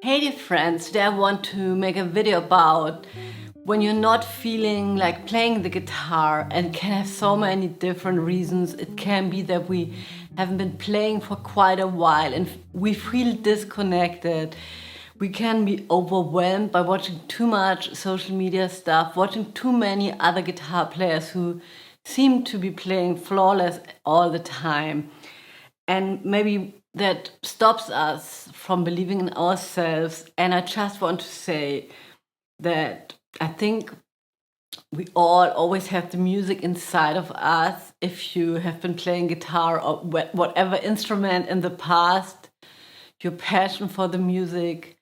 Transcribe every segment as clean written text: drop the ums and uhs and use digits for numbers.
Hey dear friends, today I want to make a video about when you're not feeling like playing the guitar, and it can have so many different reasons. It can be that we haven't been playing for quite a while and we feel disconnected. We can be overwhelmed by watching too much social media stuff, watching too many other guitar players who seem to be playing flawless all the time. And maybe that stops us from believing in ourselves. And I just want to say that I think we all always have the music inside of us. If you have been playing guitar or whatever instrument in the past, your passion for the music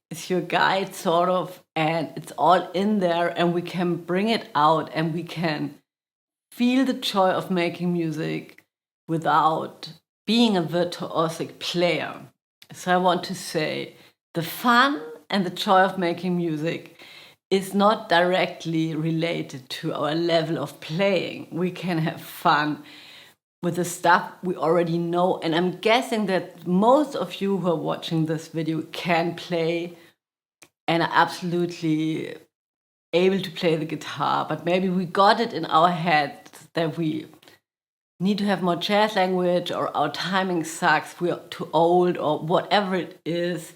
is your guide, sort of, and it's all in there, and we can bring it out and we can feel the joy of making music without being a virtuosic player. So I want to say the fun and the joy of making music is not directly related to our level of playing. We can have fun with the stuff we already know, and I'm guessing that most of you who are watching this video can play and are absolutely able to play the guitar, but maybe we got it in our head that we need to have more jazz language, or our timing sucks, we're too old, or whatever it is.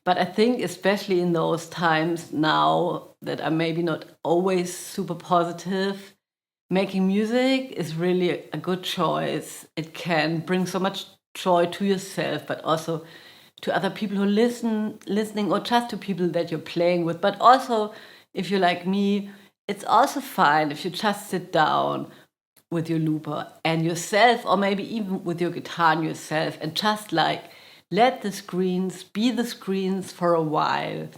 But I think especially in those times now that are maybe not always super positive, making music is really a good choice. It can bring so much joy to yourself, but also to other people who listening, or just to people that you're playing with. But also, if you're like me, it's also fine if you just sit down with your looper and yourself, or maybe even with your guitar and yourself, and just like let the screens be the screens for a while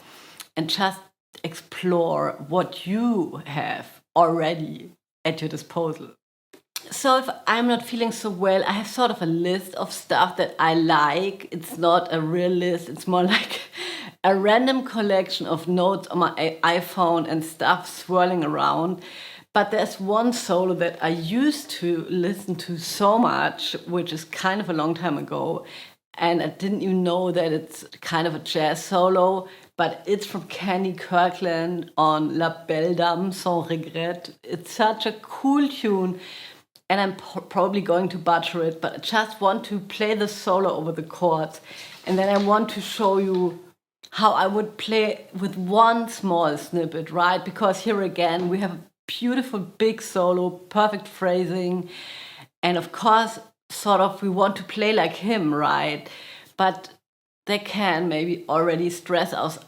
and just explore what you have already at your disposal. So if I'm not feeling so well, I have sort of a list of stuff that I like. It's not a real list, it's more like a random collection of notes on my iPhone and stuff swirling around. But there's one solo that I used to listen to so much, which is kind of a long time ago, and I didn't even know that it's kind of a jazz solo, but it's from Kenny Kirkland on La Belle Dame Sans Regret. It's such a cool tune, and I'm probably going to butcher it, but I just want to play the solo over the chords, and then I want to show you how I would play with one small snippet, right? Because here again, we have a beautiful big solo, perfect phrasing, and of course, sort of we want to play like him, right? But they can maybe already stress us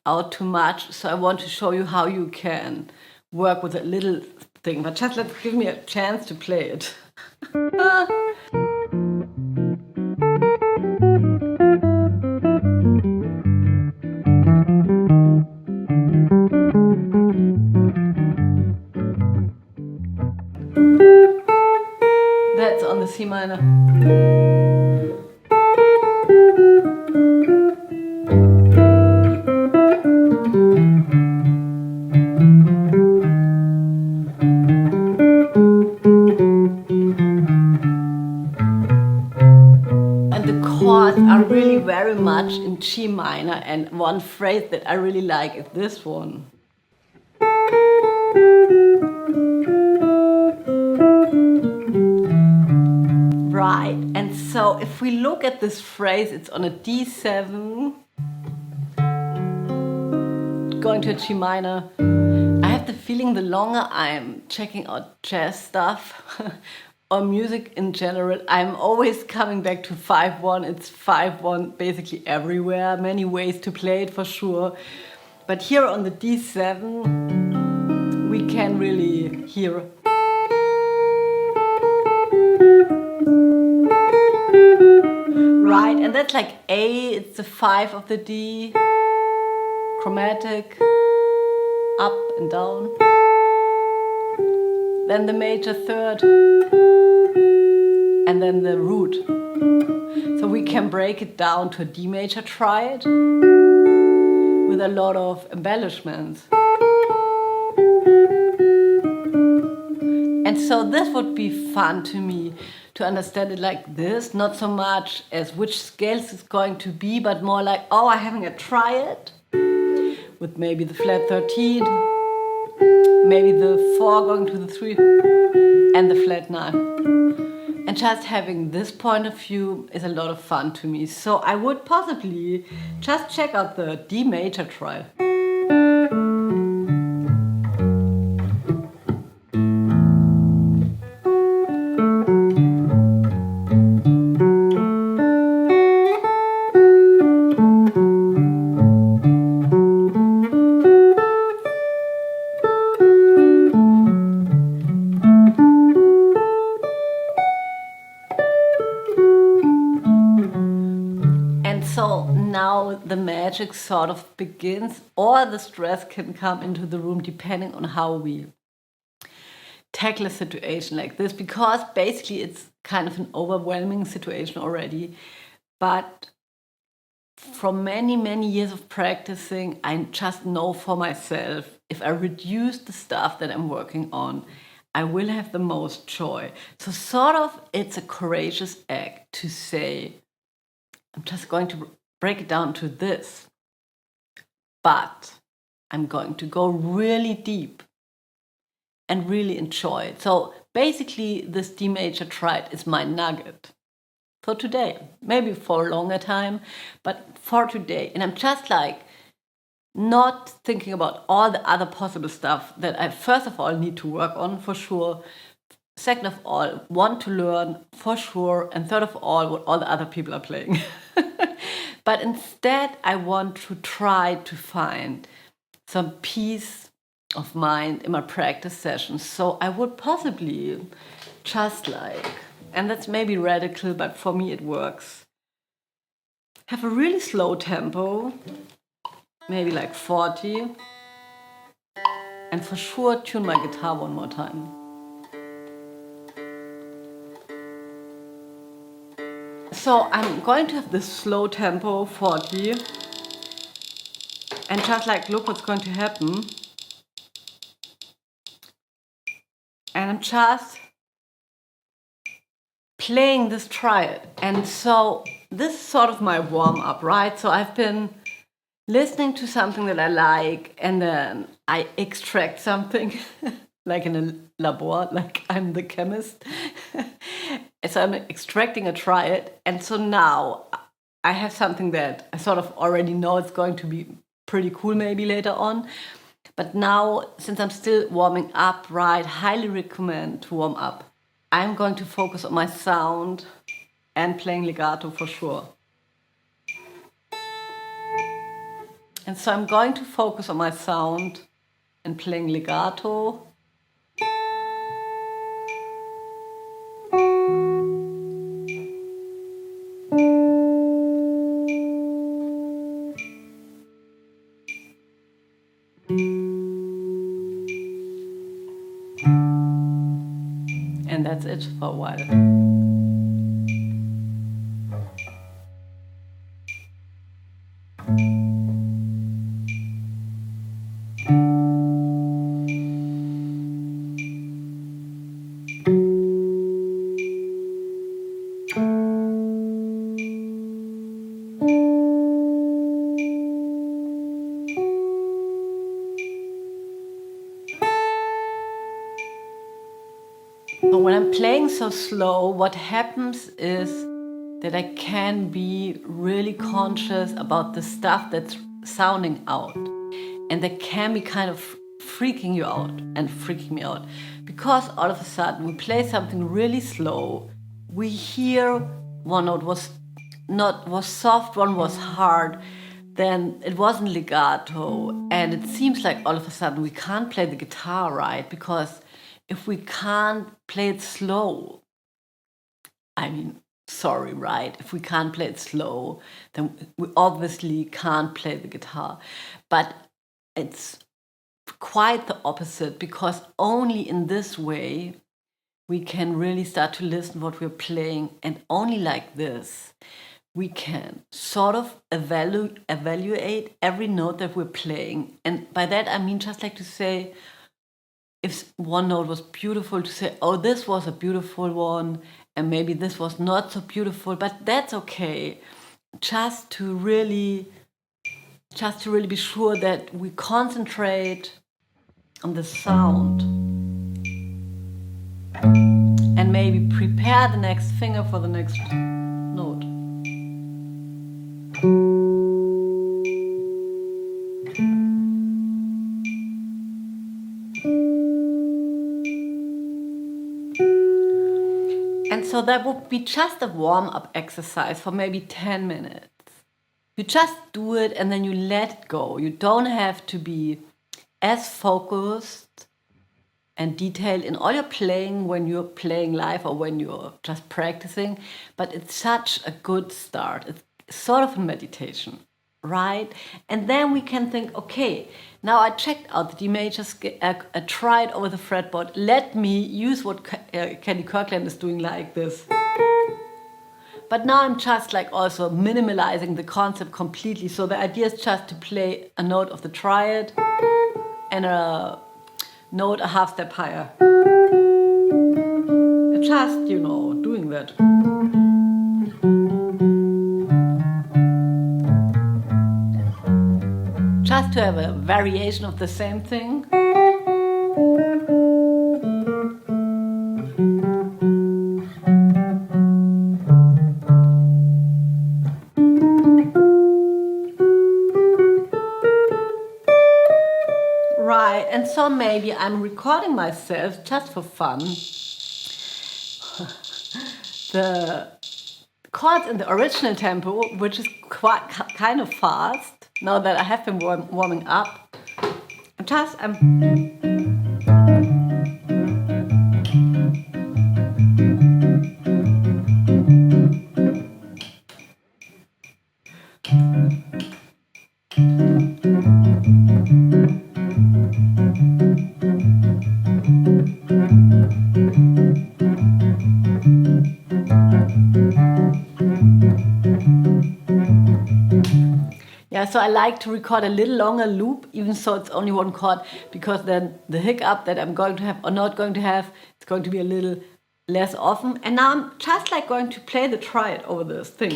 out too much. So I want to show you how you can work with a little thing, but just give me a chance to play it. That's on the C minor. And the chords are really very much in G minor, and one phrase that I really like is this one. Right, and so if we look at this phrase, it's on a D7, going to a G minor. I have the feeling the longer I'm checking out jazz stuff or music in general, I'm always coming back to 5-1. It's 5-1 basically everywhere, many ways to play it for sure. But here on the D7, we can really hear. Right, and that's like A, it's the 5 of the D, chromatic, up and down. Then the major third, and then the root. So we can break it down to a D major triad with a lot of embellishments. And so this would be fun to me, to understand it like this, not so much as which scales it's going to be, but more like, oh, I'm having a triad with maybe the flat 13, maybe the 4 going to the 3, and the flat 9. And just having this point of view is a lot of fun to me. So I would possibly just check out the D major triad. So now the magic sort of begins, or the stress can come into the room depending on how we tackle a situation like this, because basically it's kind of an overwhelming situation already. But from many years of practicing, I just know for myself, if I reduce the stuff that I'm working on, I will have the most joy. So sort of it's a courageous act to say, I'm just going to break it down to this, but I'm going to go really deep and really enjoy it. So basically this D major triad is my nugget for today, maybe for a longer time, but for today. And I'm just like not thinking about all the other possible stuff that I first of all need to work on for sure, second of all want to learn for sure, and third of all what all the other people are playing. But instead I want to try to find some peace of mind in my practice sessions. So I would possibly just like, and that's maybe radical, but for me it works, have a really slow tempo, maybe like 40, and for sure tune my guitar one more time. So I'm going to have this slow tempo 40 and just like look what's going to happen. And I'm just playing this triad. And so this is sort of my warm up, right? So I've been listening to something that I like, and then I extract something like in a labor, like I'm the chemist. So I'm extracting a triad, and so now I have something that I sort of already know it's going to be pretty cool maybe later on. But now, since I'm still warming up, right, highly recommend to warm up. I'm going to focus on my sound and playing legato for sure. And so I'm going to focus on my sound and playing legato. And that's it for a while. So when I'm playing so slow, what happens is that I can be really conscious about the stuff that's sounding out. And that can be kind of freaking you out and freaking me out. Because all of a sudden we play something really slow, we hear one note was soft, one was hard, then it wasn't legato, and it seems like all of a sudden we can't play the guitar right, because if we can't play it slow, I mean, sorry, right? If we can't play it slow, then we obviously can't play the guitar. But it's quite the opposite, because only in this way we can really start to listen what we're playing, and only like this we can sort of evaluate every note that we're playing. And by that I mean just like to say, if one note was beautiful, to say, oh, this was a beautiful one, and maybe this was not so beautiful, but that's okay. Just to really be sure that we concentrate on the sound and maybe prepare the next finger for the next note. And so that would be just a warm-up exercise for maybe 10 minutes. You just do it and then you let it go. You don't have to be as focused and detailed in all your playing when you're playing live or when you're just practicing, but it's such a good start. It's sort of a meditation, right? And then we can think, okay, now I checked out the D major scale, I tried over the fretboard. Let me use what Kenny Kirkland is doing like this. But now I'm just like also minimalizing the concept completely. So the idea is just to play a note of the triad and a note a half step higher. Just, you know, doing that. Just to have a variation of the same thing. Right, and so maybe I'm recording myself just for fun. The chords in the original tempo, which is quite kind of fast, now that I have been warming up. Yeah, so I like to record a little longer loop, even so it's only one chord, because then the hiccup that I'm going to have or not going to have, it's going to be a little less often. And now I'm just like going to play the triad over this thing.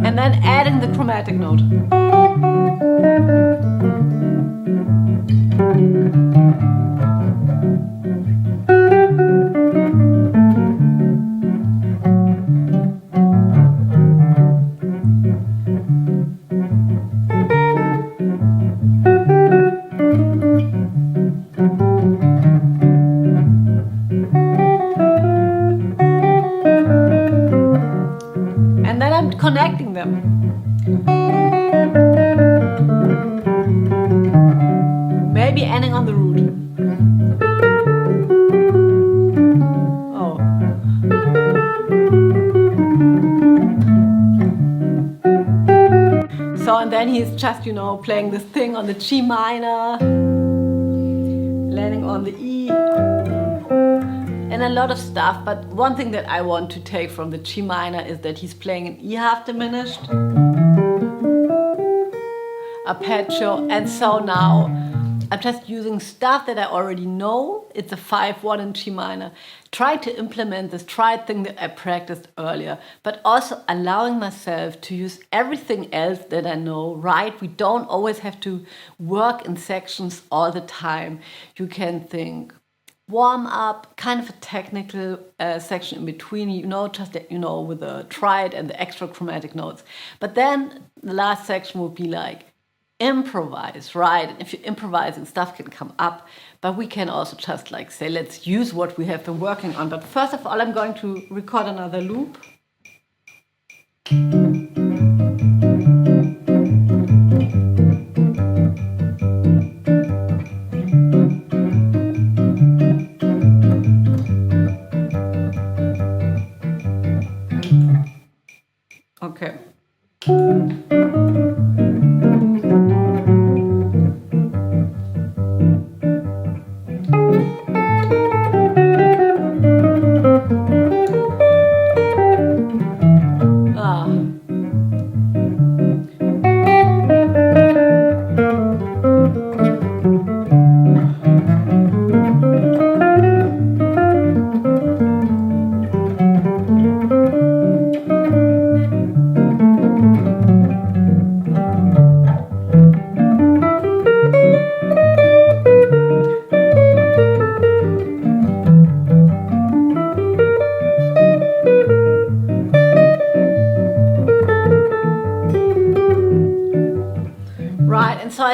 And then adding the chromatic note. And then I'm connecting them. Maybe ending on the root. Oh. So, and then he's just, you know, playing this thing on the G minor, landing on the E, and a lot of stuff. But one thing that I want to take from the G minor is that he's playing an E half diminished, arpeggio, and so now I'm just using stuff that I already know. It's a 5-1 in G minor. Try to implement this triad thing that I practiced earlier, but also allowing myself to use everything else that I know, right? We don't always have to work in sections all the time. You can think warm up, kind of a technical section in between, you know, just, you know, with the triad and the extra chromatic notes. But then the last section would be like improvise, right? And if you're improvising, stuff can come up, but we can also just like say, let's use what we have been working on. But first of all, I'm going to record another loop. Okay.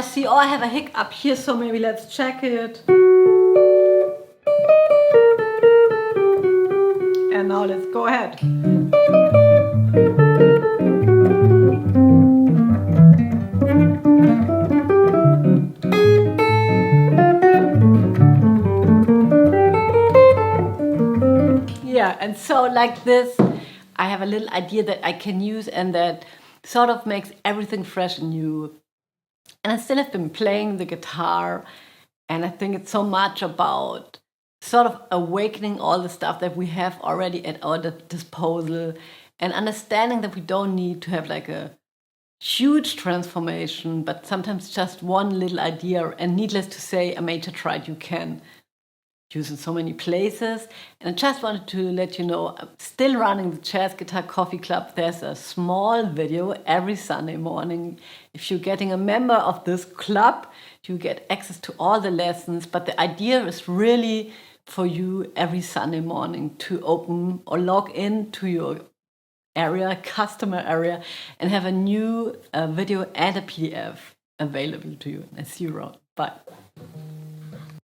I see, oh, I have a hiccup here, so maybe let's check it. And now let's go ahead. Yeah, and so like this, I have a little idea that I can use and that sort of makes everything fresh and new. And I still have been playing the guitar, and I think it's so much about sort of awakening all the stuff that we have already at our disposal and understanding that we don't need to have like a huge transformation, but sometimes just one little idea, and needless to say, a major triad you can use in so many places. And I just wanted to let you know, I'm still running the Jazz Guitar Coffee Club. There's a small video every Sunday morning. If you're getting a member of this club, you get access to all the lessons, but the idea is really for you every Sunday morning to open or log in to your area, customer area, and have a new video and a PDF available to you. And I see you around. Bye.